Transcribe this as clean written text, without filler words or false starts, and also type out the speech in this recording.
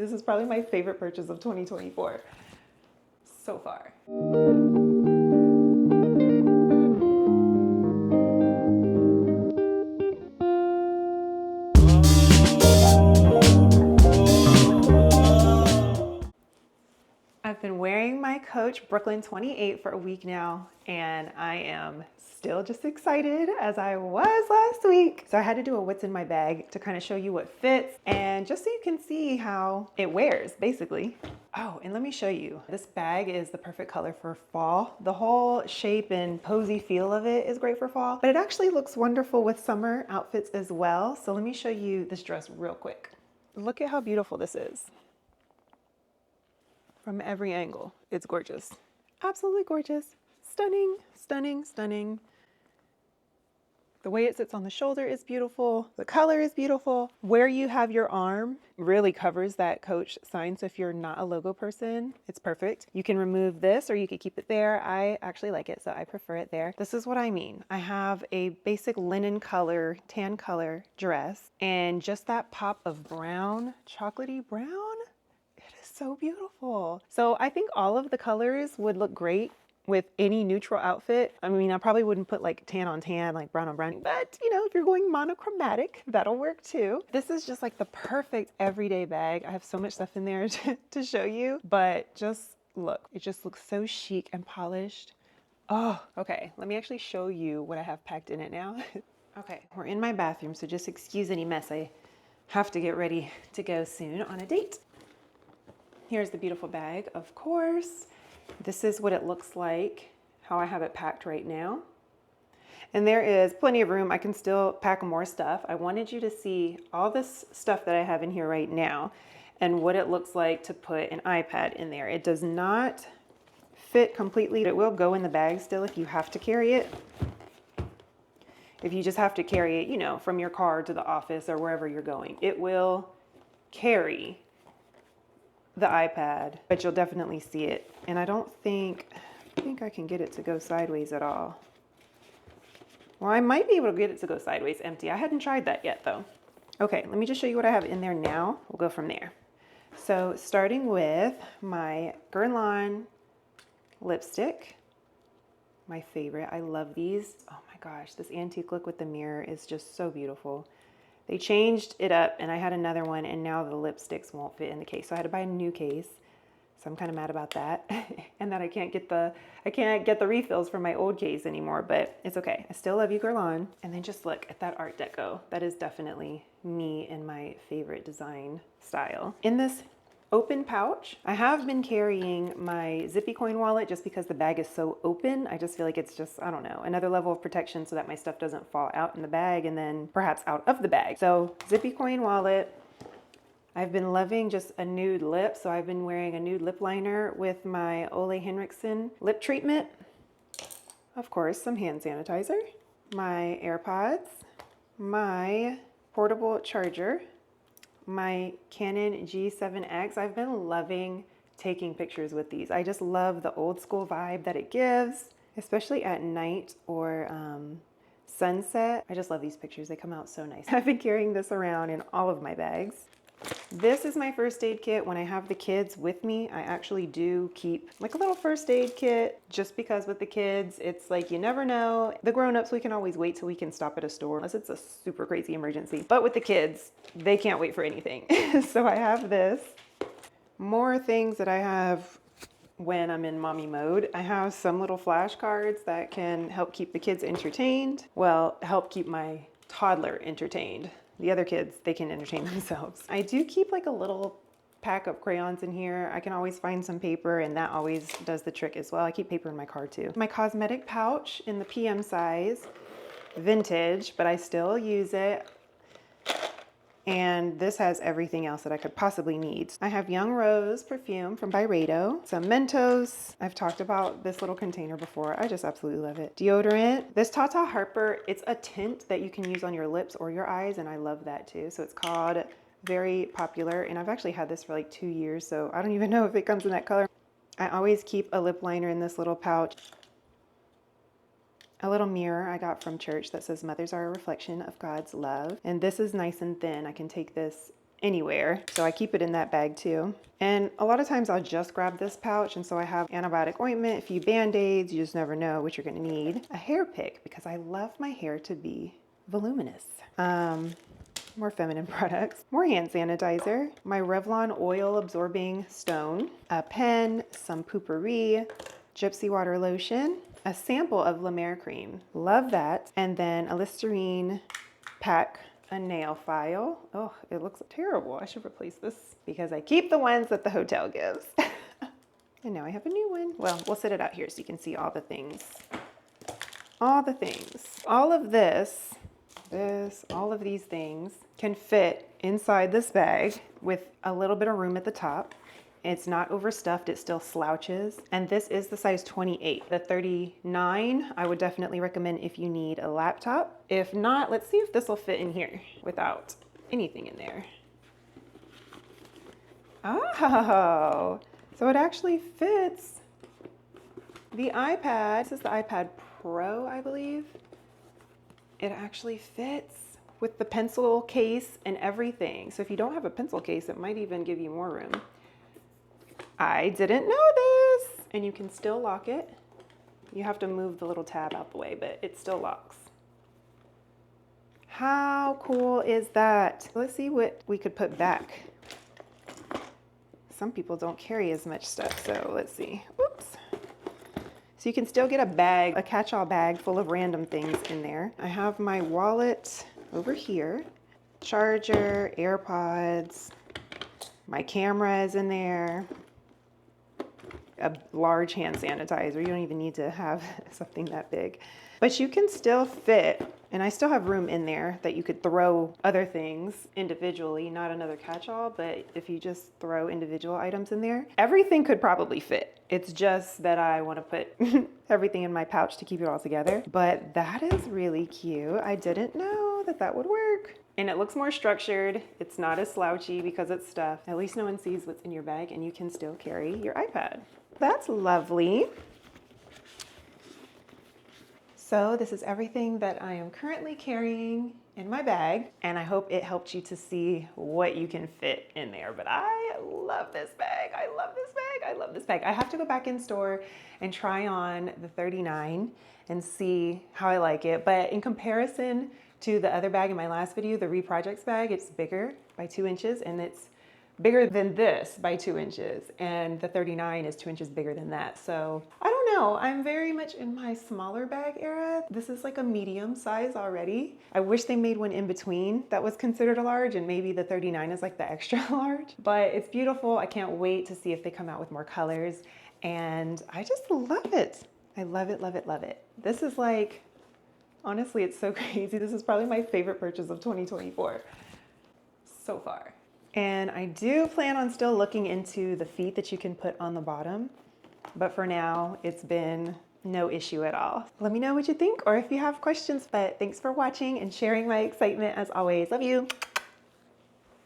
This is probably my favorite purchase of 2024 so far. I've been wearing my Coach Brooklyn 28 for a week now, and I am still just excited as I was last week. So I had to do a what's in my bag to kind of show you what fits and just so you can see how it wears, basically. Oh, and let me show you. This bag is the perfect color for fall. The whole shape and posy feel of it is great for fall, but it actually looks wonderful with summer outfits as well. So let me show you this dress real quick. Look at how beautiful this is. From every angle, it's gorgeous. Absolutely gorgeous. Stunning, stunning, stunning. The way it sits on the shoulder is beautiful. The color is beautiful. Where you have your arm really covers that Coach sign. So if you're not a logo person, it's perfect. You can remove this or you could keep it there. I actually like it, so I prefer it there. This is what I mean. I have a basic linen color, tan color dress, and just that pop of brown, chocolatey brown. So beautiful. So I think all of the colors would look great with any neutral outfit. I mean, I probably wouldn't put like tan on tan, like brown on brown, but you know, if you're going monochromatic, that'll work too. This is just like the perfect everyday bag. I have so much stuff in there to show you, but just look, it just looks so chic and polished. Oh, okay. Let me actually show you what I have packed in it now. Okay, we're in my bathroom, so just excuse any mess. I have to get ready to go soon on a date. Here's the beautiful bag, of course. This is what it looks like, how I have it packed right now. And there is plenty of room. I can still pack more stuff. I wanted you to see all this stuff that I have in here right now and what it looks like to put an iPad in there. It does not fit completely. It will go in the bag still if you have to carry it. If you just have to carry it, you know, from your car to the office or wherever you're going, it will carry the iPad, but you'll definitely see it. And I don't think I can get it to go sideways at all. Well, I might be able to get it to go sideways empty. I hadn't tried that yet though. Okay, let me just show you what I have in there now. We'll go from there. So starting with my Guerlain lipstick, my favorite. I love these. Oh my gosh, this antique look with the mirror is just so beautiful. They changed it up and I had another one and now the lipsticks won't fit in the case. So I had to buy a new case. So I'm kind of mad about that. And that I can't get the refills from my old case anymore, but it's okay. I still love you, Guerlain. And then just look at that Art Deco. That is definitely me and my favorite design style. In this open pouch, I have been carrying my Zippy coin wallet just because the bag is so open. I just feel like it's just, I don't know, another level of protection so that my stuff doesn't fall out in the bag and then perhaps out of the bag. So Zippy coin wallet. I've been loving just a nude lip, so I've been wearing a nude lip liner with my Ole Henriksen lip treatment. Of course, some hand sanitizer, my AirPods, my portable charger, my Canon G7X. I've been loving taking pictures with these. I just love the old school vibe that it gives, especially at night or sunset. I just love these pictures. They come out so nice. I've been carrying this around in all of my bags. This is my first aid kit. When I have the kids with me, I actually do keep like a little first aid kit just because with the kids, it's like you never know. The grown-ups, we can always wait till we can stop at a store unless it's a super crazy emergency. But with the kids, they can't wait for anything. So I have this. More things that I have when I'm in mommy mode. I have some little flashcards that can help keep the kids entertained. Well, help keep my toddler entertained. The other kids, they can entertain themselves. I do keep like a little pack of crayons in here. I can always find some paper and that always does the trick as well. I keep paper in my car too. My cosmetic pouch in the PM size, vintage, but I still use it. And this has everything else that I could possibly need. I have Young Rose perfume from Byredo, some Mentos. I've talked about this little container before. I just absolutely love it. Deodorant. This Tata Harper, it's a tint that you can use on your lips or your eyes, and I love that too. So it's called Very Popular, and I've actually had this for like 2 years, so I don't even know if it comes in that color. I always keep a lip liner in this little pouch. A little mirror I got from church that says mothers are a reflection of God's love. And this is nice and thin. I can take this anywhere. So I keep it in that bag too. And a lot of times I'll just grab this pouch, and so I have antibiotic ointment, a few Band-Aids, you just never know what you're gonna need. A hair pick, because I love my hair to be voluminous. More feminine products, more hand sanitizer, my Revlon oil absorbing stone, a pen, some poopery, gypsy water lotion, a sample of La Mer cream, love that, and then a Listerine pack, a nail file. Oh, it looks terrible. I should replace this because I keep the ones that the hotel gives. And now I have a new one. Well, we'll set it out here so you can see all the things. All the things. All of this, all of these things can fit inside this bag with a little bit of room at the top. It's not overstuffed, it still slouches. And this is the size 28. The 39, I would definitely recommend if you need a laptop. If not, let's see if this will fit in here without anything in there. Oh, so it actually fits the iPad. This is the iPad Pro, I believe. It actually fits with the pencil case and everything. So if you don't have a pencil case, it might even give you more room. I didn't know this. And you can still lock it. You have to move the little tab out the way, but it still locks. How cool is that? Let's see what we could put back. Some people don't carry as much stuff, so let's see. Oops. So you can still get a bag, a catch-all bag full of random things in there. I have my wallet over here, charger, AirPods, my camera is in there, a large hand sanitizer. You don't even need to have something that big, but you can still fit, and I still have room in there that you could throw other things individually, not another catch-all, but if you just throw individual items in there, everything could probably fit. It's just that I want to put everything in my pouch to keep it all together, but that is really cute. I didn't know that that would work. And it looks more structured. It's not as slouchy because it's stuffed. At least no one sees what's in your bag, and you can still carry your iPad. That's lovely. So this is everything that I am currently carrying in my bag, and I hope it helped you to see what you can fit in there. But I love this bag. I love this bag. I love this bag. I have to go back in store and try on the 39 and see how I like it. But in comparison to the other bag in my last video, the Reprojects bag, it's bigger by 2 inches, and it's bigger than this by 2 inches, and the 39 is 2 inches bigger than that. So I don't know, I'm very much in my smaller bag era. This is like a medium size already. I wish they made one in between that was considered a large, and maybe the 39 is like the extra large, but it's beautiful. I can't wait to see if they come out with more colors, and I just love it. I love it, love it, love it. This is like, honestly, it's so crazy. This is probably my favorite purchase of 2024 so far. And I do plan on still looking into the feet that you can put on the bottom, but for now, it's been no issue at all. Let me know what you think or if you have questions, but thanks for watching and sharing my excitement as always. Love you.